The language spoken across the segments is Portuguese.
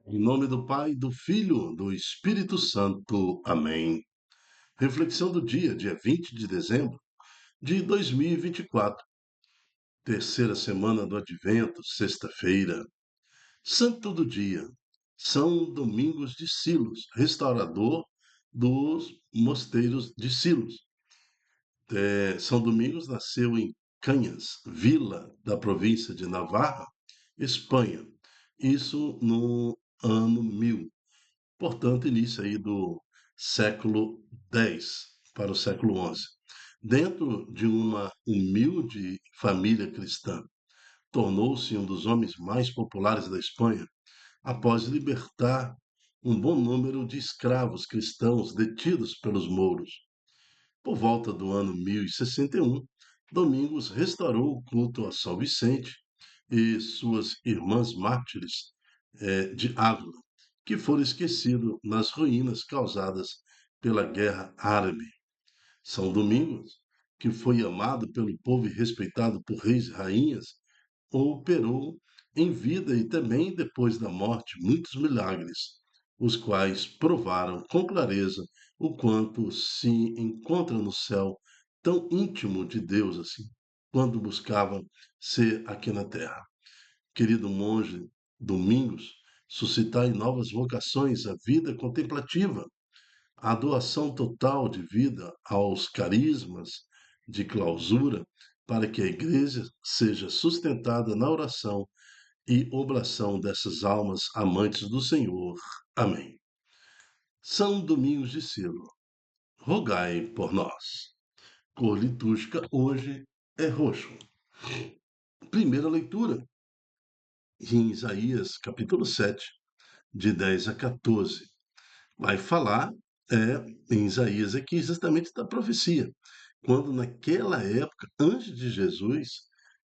Em nome do Pai, do Filho, do Espírito Santo. Amém. Reflexão do dia 20 de dezembro de 2024. Terceira semana do Advento, sexta-feira. Santo do dia. São Domingos de Silos, restaurador dos mosteiros de Silos. São Domingos nasceu em Canhas, vila da província de Navarra, Espanha. Isso no ano 1000. Portanto, início aí do século X para o século XI. Dentro de uma humilde família cristã, tornou-se um dos homens mais populares da Espanha após libertar um bom número de escravos cristãos detidos pelos mouros. Por volta do ano 1061, Domingos restaurou o culto a São Vicente e suas irmãs mártires de Ávila, que foram esquecidos nas ruínas causadas pela Guerra Árabe. São Domingos, que foi amado pelo povo e respeitado por reis e rainhas, operou em vida e também depois da morte muitos milagres, os quais provaram com clareza o quanto se encontra no céu tão íntimo de Deus assim, quando buscava ser aqui na terra. Querido monge Domingos, suscitai novas vocações à vida contemplativa, à doação total de vida aos carismas de clausura, para que a Igreja seja sustentada na oração e oblação dessas almas amantes do Senhor. Amém. São Domingos de Silo, rogai por nós. Cor litúrgica hoje é roxo. Primeira leitura, em Isaías, capítulo 7, de 10 a 14. Vai falar em Isaías aqui exatamente da profecia, quando naquela época, antes de Jesus,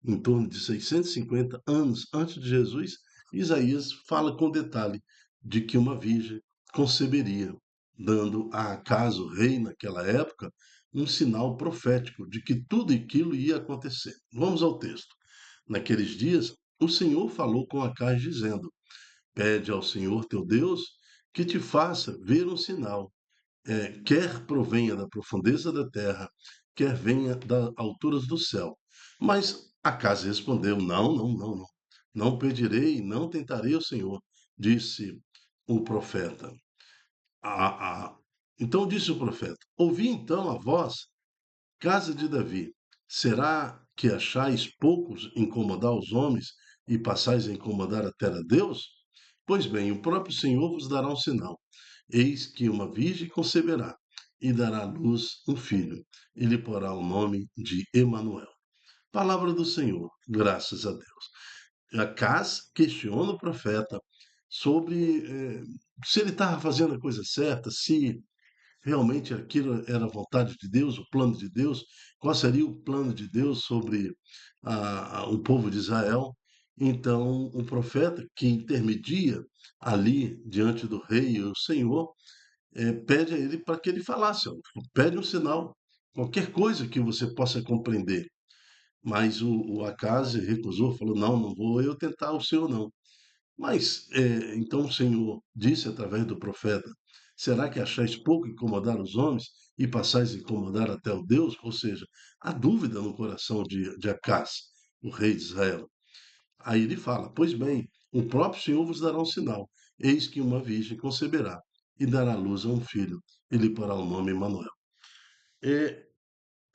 em torno de 650 anos antes de Jesus, Isaías fala com detalhe de que uma virgem conceberia, dando a Acaso, rei naquela época, um sinal profético de que tudo aquilo ia acontecer. Vamos ao texto. Naqueles dias, o Senhor falou com Acais, dizendo: Pede ao Senhor teu Deus que te faça ver um sinal, quer provenha da profundeza da terra, quer venha das alturas do céu. Mas Acas respondeu: Não, não, não, não. Não pedirei, não tentarei o Senhor, disse o profeta. Ah, ah. Então disse o profeta: Ouvi então a voz, casa de Davi. Será que achais poucos incomodar os homens e passais a incomodar até a Deus? Pois bem, o próprio Senhor vos dará um sinal. Eis que uma virgem conceberá e dará à luz um filho, e lhe porá o nome de Emanuel. Palavra do Senhor, graças a Deus. Acas questiona o profeta sobre se ele estava fazendo a coisa certa, se realmente aquilo era a vontade de Deus, o plano de Deus, qual seria o plano de Deus sobre o povo de Israel. Então, o profeta que intermedia ali diante do rei, o Senhor, pede a ele para que ele falasse, ó, pede um sinal, qualquer coisa que você possa compreender. Mas o Acaze recusou, falou: Não, não vou eu tentar o Senhor, não. Mas então o Senhor disse através do profeta: Será que achais pouco incomodar os homens e passais a incomodar até o Deus? Ou seja, há dúvida no coração de Acaz, o rei de Israel. Aí ele fala: Pois bem, o próprio Senhor vos dará um sinal. Eis que uma virgem conceberá e dará à luz a um filho, e lhe porá o nome Emanuel. É,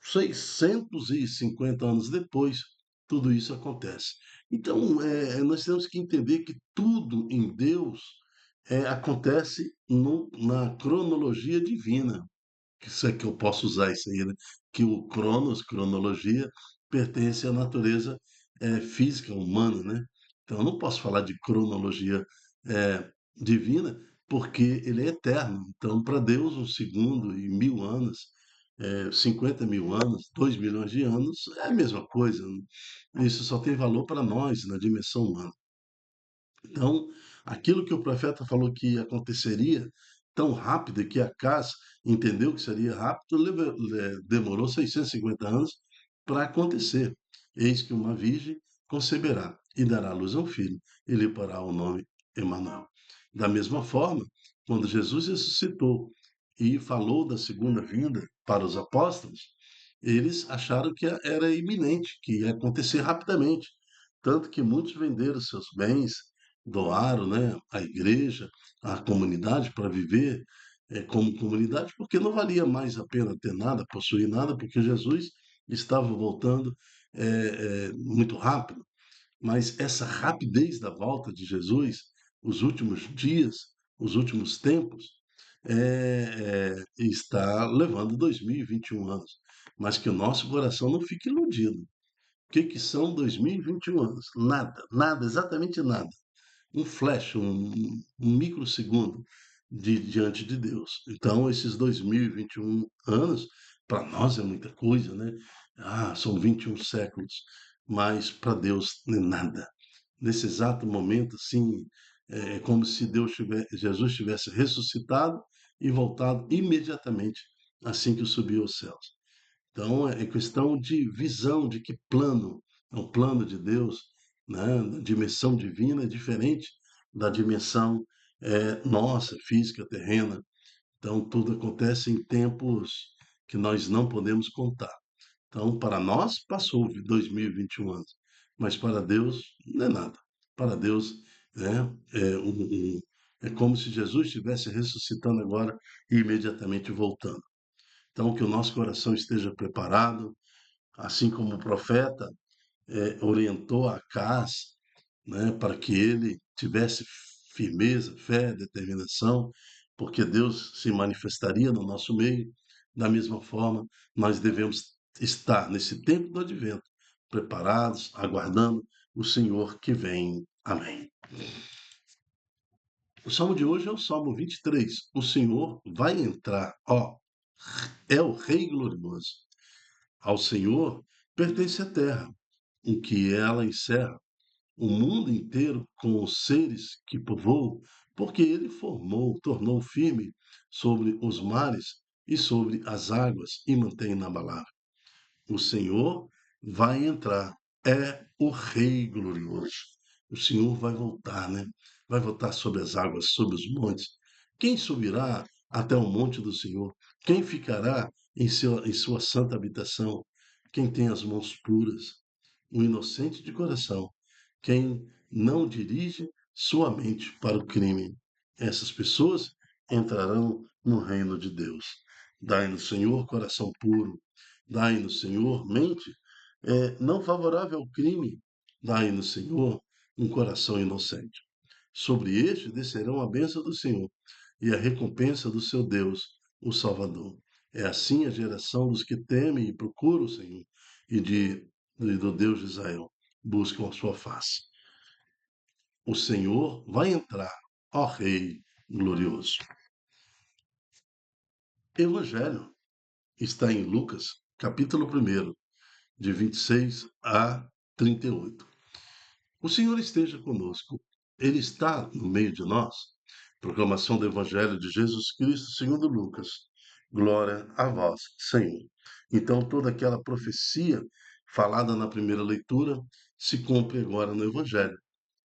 650 anos depois, tudo isso acontece. Então, nós temos que entender que tudo em Deus acontece na cronologia divina. Que isso é que eu posso usar isso aí, né? Que o cronos, cronologia, pertence à natureza física humana, né? Então, eu não posso falar de cronologia divina, porque ele é eterno. Então, para Deus, um segundo e 1000 anos 50 mil anos, 2 milhões de anos, é a mesma coisa. Isso só tem valor para nós na dimensão humana. Então, aquilo que o profeta falou que aconteceria tão rápido que Acaz entendeu que seria rápido, demorou 650 anos para acontecer. Eis que uma virgem conceberá e dará à luz a um filho, e lhe porá o nome Emanuel. Da mesma forma, quando Jesus ressuscitou e falou da segunda vinda para os apóstolos, eles acharam que era iminente, que ia acontecer rapidamente. Tanto que muitos venderam seus bens, doaram, né, à igreja, à comunidade para viver como comunidade, porque não valia mais a pena ter nada, possuir nada, porque Jesus estava voltando muito rápido. Mas essa rapidez da volta de Jesus, os últimos dias, os últimos tempos, está levando 2021 anos. Mas que o nosso coração não fique iludido. O que, que são 2021 anos? Nada, nada, exatamente nada. Um flash, um microsegundo diante de Deus. Então, esses 2021 anos, para nós é muita coisa, né? Ah, são 21 séculos, mas para Deus não é nada. Nesse exato momento, assim, é como se Jesus tivesse ressuscitado e voltado imediatamente assim que subiu aos céus. Então, é questão de visão, de que plano é o plano de Deus, né? A dimensão divina é diferente da dimensão nossa, física, terrena. Então, tudo acontece em tempos que nós não podemos contar. Então, para nós, passou 2021 anos, mas para Deus, não é nada. Para Deus, né, é como se Jesus estivesse ressuscitando agora e imediatamente voltando. Então, que o nosso coração esteja preparado, assim como o profeta orientou Acaz, né, para que ele tivesse firmeza, fé, determinação, porque Deus se manifestaria no nosso meio. Da mesma forma, nós devemos estar nesse tempo do advento, preparados, aguardando o Senhor que vem. Amém. O salmo de hoje é o Salmo 23. O Senhor vai entrar, ó, é o Rei glorioso. Ao Senhor pertence a terra, o que ela encerra, o mundo inteiro com os seres que povoam, porque ele formou, tornou firme sobre os mares e sobre as águas e mantém inabalável. O Senhor vai entrar, é o Rei glorioso. O Senhor vai voltar, né? Vai voltar sobre as águas, sobre os montes. Quem subirá até o monte do Senhor? Quem ficará em sua santa habitação? Quem tem as mãos puras, o inocente de coração, quem não dirige sua mente para o crime. Essas pessoas entrarão no reino de Deus. Dai-nos, Senhor, coração puro. Dai-nos, Senhor, mente não favorável ao crime. Dai-nos, Senhor, um coração inocente. Sobre este descerão a bênção do Senhor e a recompensa do seu Deus, o Salvador. É assim a geração dos que temem e procuram o Senhor e do Deus de Israel, buscam a sua face. O Senhor vai entrar, ó Rei glorioso. Evangelho está em Lucas, capítulo 1, de 26 a 38. O Senhor esteja conosco. Ele está no meio de nós. Proclamação do Evangelho de Jesus Cristo segundo Lucas. Glória a vós, Senhor. Então, toda aquela profecia falada na primeira leitura se cumpre agora no Evangelho.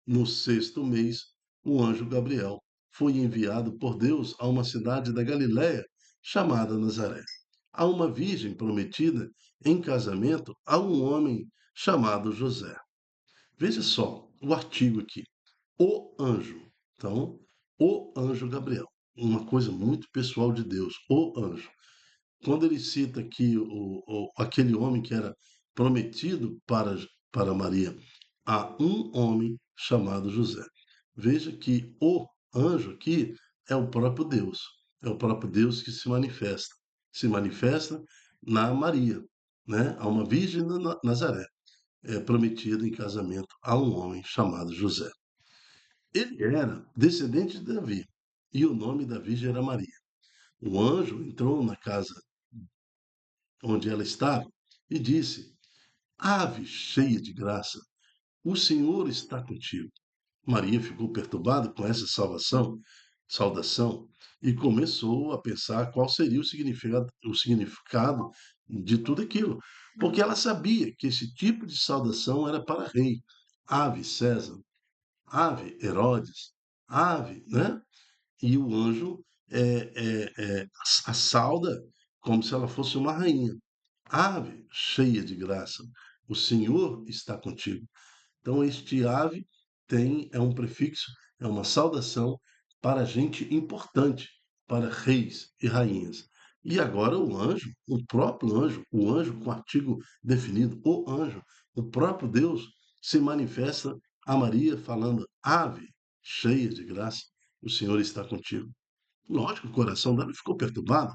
No sexto mês, o anjo Gabriel foi enviado por Deus a uma cidade da Galiléia chamada Nazaré, a uma virgem prometida em casamento a um homem chamado José. Veja só o artigo aqui. O anjo. Então, o anjo Gabriel. Uma coisa muito pessoal de Deus. O anjo. Quando ele cita aqui aquele homem que era prometido para Maria a um homem chamado José. Veja que o anjo aqui é o próprio Deus. É o próprio Deus que se manifesta. Se manifesta na Maria, né? A uma virgem de Nazaré, prometida em casamento a um homem chamado José. Ele era descendente de Davi e o nome da virgem era Maria. O anjo entrou na casa onde ela estava e disse: Ave cheia de graça, o Senhor está contigo. Maria ficou perturbada com essa saudação, e começou a pensar qual seria o significado de tudo aquilo, porque ela sabia que esse tipo de saudação era para rei. Ave César, ave Herodes, ave, né? E o anjo a sauda como se ela fosse uma rainha. Ave, cheia de graça, o Senhor está contigo. Então, este ave é um prefixo, é uma saudação para gente importante, para reis e rainhas. E agora o anjo, o próprio anjo, o anjo com artigo definido, o anjo, o próprio Deus se manifesta a Maria falando: Ave, cheia de graça, o Senhor está contigo. Lógico, o coração dela ficou perturbado,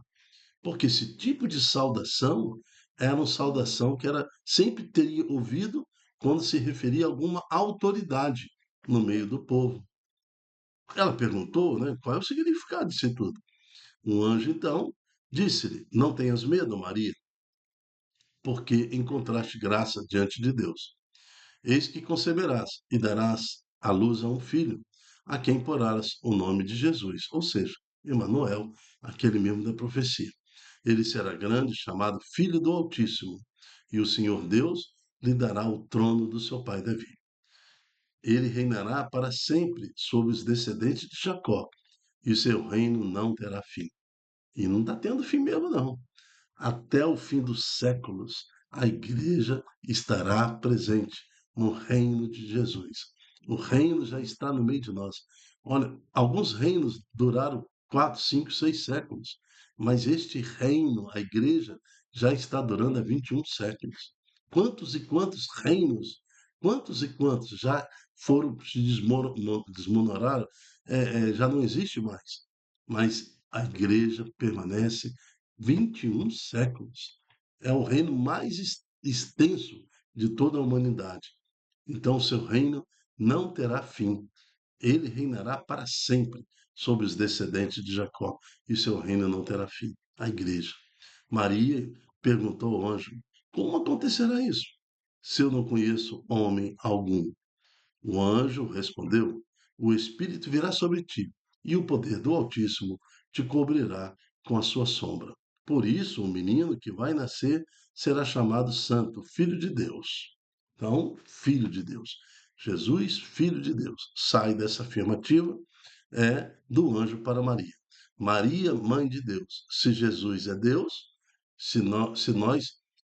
porque esse tipo de saudação era uma saudação que era sempre teria ouvido quando se referia a alguma autoridade no meio do povo. Ela perguntou, né, qual é o significado disso tudo. Um anjo, então, disse-lhe: Não tenhas medo, Maria, porque encontraste graça diante de Deus. Eis que conceberás e darás à luz a um filho, a quem porás o nome de Jesus, ou seja, Emanuel, aquele mesmo da profecia. Ele será grande, chamado Filho do Altíssimo, e o Senhor Deus lhe dará o trono do seu pai Davi. Ele reinará para sempre sobre os descendentes de Jacó, e o seu reino não terá fim. E não está tendo fim mesmo, não. Até o fim dos séculos, a igreja estará presente no reino de Jesus. O reino já está no meio de nós. Olha, alguns reinos duraram 4, 5, 6 séculos, mas este reino, a igreja, já está durando há 21 séculos. Quantos e quantos reinos, quantos e quantos já foram se desmoronaram, já não existe mais. Mas a igreja permanece 21 séculos. É o reino mais extenso de toda a humanidade. Então, o seu reino não terá fim. Ele reinará para sempre sobre os descendentes de Jacó, e seu reino não terá fim. A igreja. Maria perguntou ao anjo: Como acontecerá isso, se eu não conheço homem algum? O anjo respondeu: O Espírito virá sobre ti, e o poder do Altíssimo te cobrirá com a sua sombra. Por isso, o menino que vai nascer será chamado Santo, Filho de Deus. Então, Filho de Deus. Jesus, Filho de Deus. Sai dessa afirmativa do anjo para Maria. Maria, mãe de Deus. Se Jesus é Deus, se nós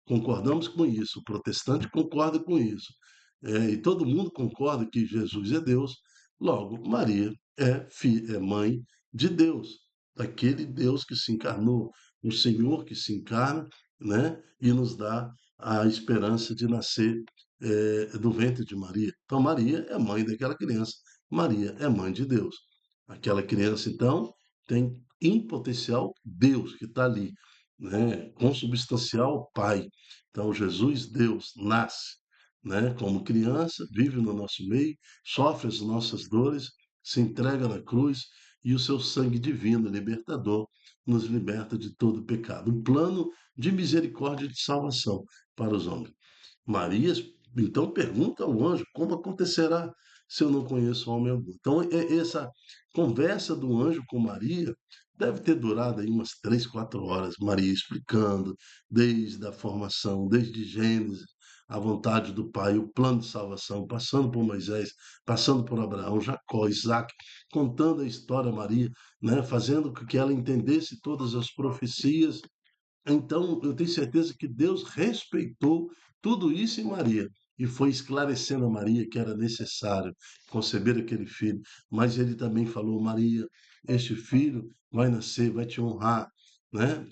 concordamos com isso, o protestante concorda com isso, e todo mundo concorda que Jesus é Deus, logo, Maria é mãe de Deus, daquele Deus que se encarnou, o Senhor que se encarna, né, e nos dá a esperança de nascer do ventre de Maria. Então, Maria é mãe daquela criança, Maria é mãe de Deus. Aquela criança, então, tem em potencial Deus que está ali, né, consubstancial Pai. Então, Jesus, Deus, nasce, né, como criança, vive no nosso meio, sofre as nossas dores, se entrega na cruz e o seu sangue divino, libertador, nos liberta de todo pecado. Um plano de misericórdia e de salvação para os homens. Maria, então, pergunta ao anjo como acontecerá se eu não conheço homem algum. Então, essa conversa do anjo com Maria deve ter durado aí umas 3, 4 horas, Maria explicando desde a formação, desde Gênesis, a vontade do Pai, o plano de salvação, passando por Moisés, passando por Abraão, Jacó, Isaac, contando a história a Maria, né, fazendo com que ela entendesse todas as profecias. Então, eu tenho certeza que Deus respeitou tudo isso em Maria e foi esclarecendo a Maria que era necessário conceber aquele filho. Mas ele também falou: Maria, este filho vai nascer, vai te honrar, né?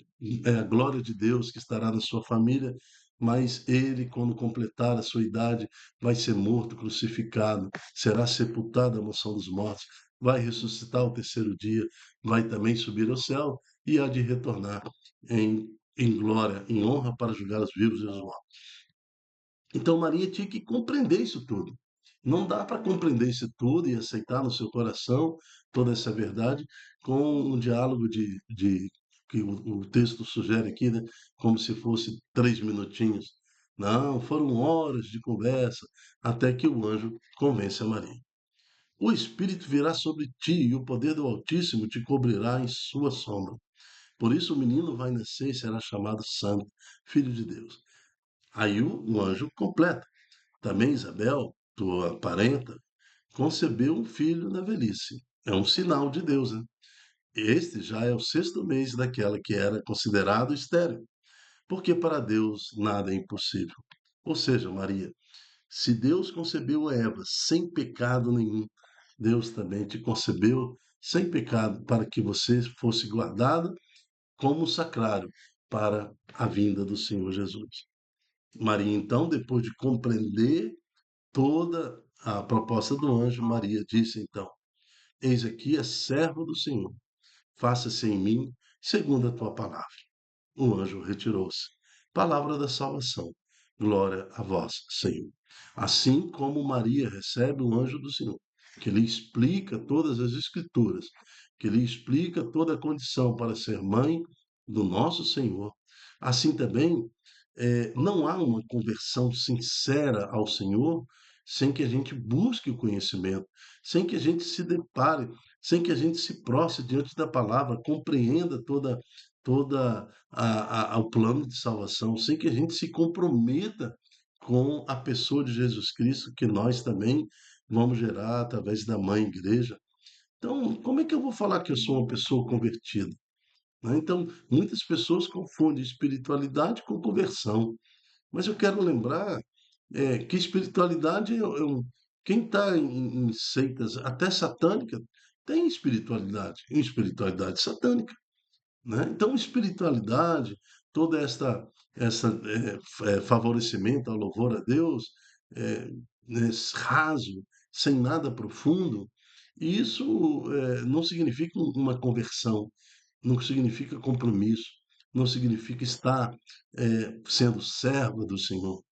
É a glória de Deus que estará na sua família. Mas ele, quando completar a sua idade, vai ser morto, crucificado, será sepultado à mansão dos mortos, vai ressuscitar ao terceiro dia, vai também subir ao céu e há de retornar em glória, em honra para julgar os vivos e os mortos. Então Maria tinha que compreender isso tudo. Não dá para compreender isso tudo e aceitar no seu coração toda essa verdade com um diálogo que o texto sugere aqui, né? Como se fosse 3 minutinhos. Não, foram horas de conversa até que o anjo convence a Maria. O Espírito virá sobre ti e o poder do Altíssimo te cobrirá em sua sombra. Por isso o menino vai nascer e será chamado Santo, Filho de Deus. Aí o anjo completa. Também Isabel, tua parenta, concebeu um filho na velhice. É um sinal de Deus, né? Este já é o sexto mês daquela que era considerado estéril, porque para Deus nada é impossível. Ou seja, Maria, se Deus concebeu Eva sem pecado nenhum, Deus também te concebeu sem pecado para que você fosse guardada como um sacrário para a vinda do Senhor Jesus. Maria, então, depois de compreender toda a proposta do anjo, Maria disse então: Eis aqui a serva do Senhor, faça-se em mim segundo a tua palavra. O anjo retirou-se. Palavra da salvação. Glória a vós, Senhor. Assim como Maria recebe o anjo do Senhor, que lhe explica todas as Escrituras, que lhe explica toda a condição para ser mãe do nosso Senhor, assim também não há uma conversão sincera ao Senhor sem que a gente busque o conhecimento, sem que a gente se depare, sem que a gente se prostre diante da palavra, compreenda toda o plano de salvação, sem que a gente se comprometa com a pessoa de Jesus Cristo, que nós também vamos gerar através da mãe igreja. Então, como é que eu vou falar que eu sou uma pessoa convertida? Né? Então, muitas pessoas confundem espiritualidade com conversão. Mas eu quero lembrar que espiritualidade quem está em seitas até satânicas tem espiritualidade, espiritualidade satânica, né? Então, espiritualidade, toda essa favorecimento ao louvor a Deus, é, raso, sem nada profundo, isso não significa uma conversão, não significa compromisso, não significa estar sendo servo do Senhor.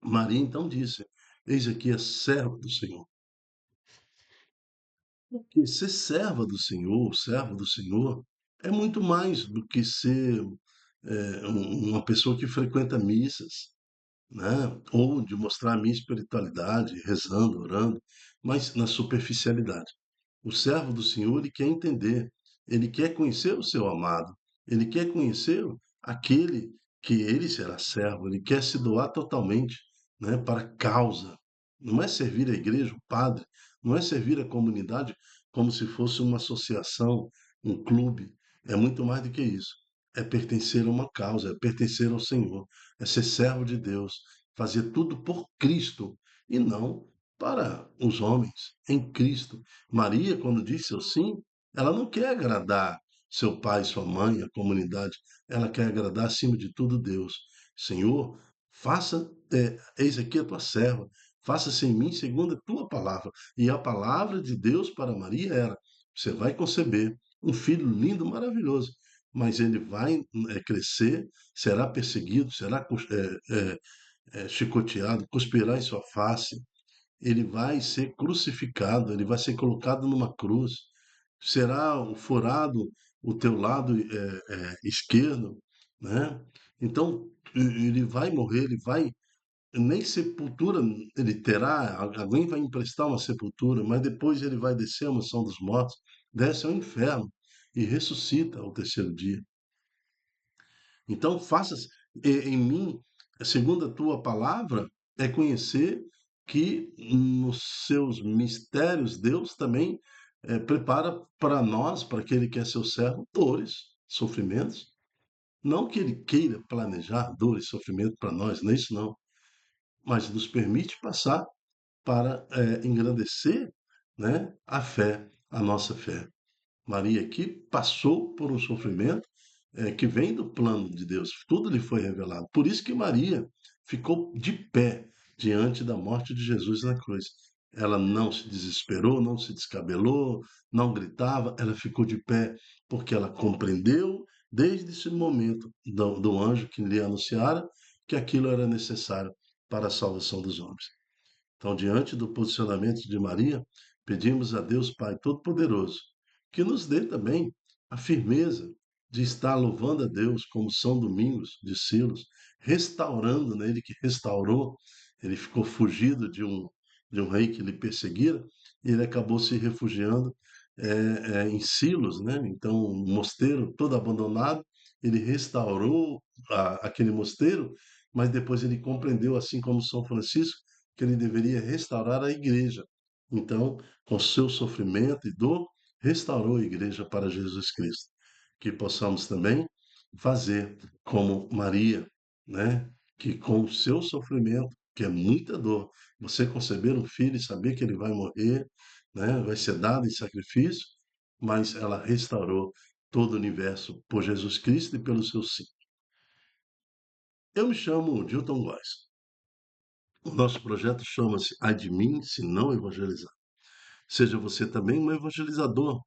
Maria então disse: Eis aqui a serva do Senhor. Porque ser serva do Senhor, servo do Senhor, é muito mais do que ser uma pessoa que frequenta missas, né? Ou de mostrar a minha espiritualidade, rezando, orando, mas na superficialidade. O servo do Senhor, ele quer entender, ele quer conhecer o seu amado, ele quer conhecer aquele que ele será servo, ele quer se doar totalmente, né, para a causa. Não é servir a igreja, o padre, não é servir a comunidade como se fosse uma associação, um clube. É muito mais do que isso. É pertencer a uma causa, é pertencer ao Senhor, é ser servo de Deus, fazer tudo por Cristo e não para os homens, em Cristo. Maria, quando disse seu sim, ela não quer agradar seu pai, sua mãe, a comunidade, ela quer agradar acima de tudo Deus. Senhor, eis aqui a tua serva, faça-se em mim segundo a tua palavra. E a palavra de Deus para Maria era: você vai conceber um filho lindo, maravilhoso, mas ele vai crescer, será perseguido, será chicoteado, cuspirá em sua face, ele vai ser crucificado, ele vai ser colocado numa cruz, será furado o teu lado esquerdo, né? Então, ele vai morrer, ele vai, nem sepultura ele terá, alguém vai emprestar uma sepultura, mas depois ele vai descer a mansão dos mortos, desce ao inferno e ressuscita ao terceiro dia. Então, faças em mim, segundo a tua palavra, é conhecer que nos seus mistérios Deus também prepara para nós, para aquele que é seu servo, dores, sofrimentos. Não que ele queira planejar dores e sofrimento para nós, não é isso não, mas nos permite passar para engrandecer, né, a fé, a nossa fé. Maria aqui passou por um sofrimento que vem do plano de Deus, tudo lhe foi revelado. Por isso que Maria ficou de pé diante da morte de Jesus na cruz. Ela não se desesperou, não se descabelou, não gritava, ela ficou de pé porque ela compreendeu desde esse momento do anjo que lhe anunciara que aquilo era necessário para a salvação dos homens. Então, diante do posicionamento de Maria, pedimos a Deus Pai Todo-Poderoso que nos dê também a firmeza de estar louvando a Deus como São Domingos de Silos, restaurando, né? Ele que restaurou, ele ficou fugido de um rei que lhe perseguira, e ele acabou se refugiando em Silos, né? Então, um mosteiro todo abandonado, ele restaurou aquele mosteiro, mas depois ele compreendeu, assim como São Francisco, que ele deveria restaurar a igreja. Então, com seu sofrimento e dor, restaurou a igreja para Jesus Cristo. Que possamos também fazer como Maria, né? Que com o seu sofrimento, que é muita dor, você conceber um filho e saber que ele vai morrer, né? Vai ser dado em sacrifício, mas ela restaurou todo o universo por Jesus Cristo e pelo seu sim. Eu me chamo Dilton Góes. O nosso projeto chama-se Ai de mim, se não evangelizar. Seja você também um evangelizador,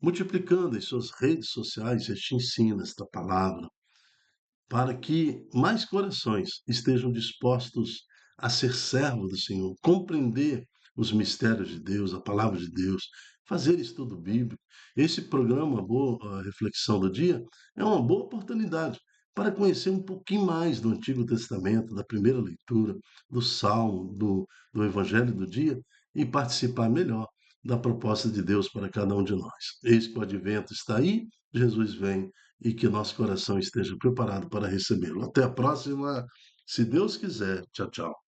multiplicando em suas redes sociais este ensino, esta palavra, para que mais corações estejam dispostos a ser servo do Senhor, compreender os mistérios de Deus, a palavra de Deus, fazer estudo bíblico. Esse programa, a boa a reflexão do dia, é uma boa oportunidade para conhecer um pouquinho mais do Antigo Testamento, da primeira leitura, do Salmo, do Evangelho do dia e participar melhor da proposta de Deus para cada um de nós. Eis que o advento está aí, Jesus vem e que nosso coração esteja preparado para recebê-lo. Até a próxima, se Deus quiser. Tchau, tchau.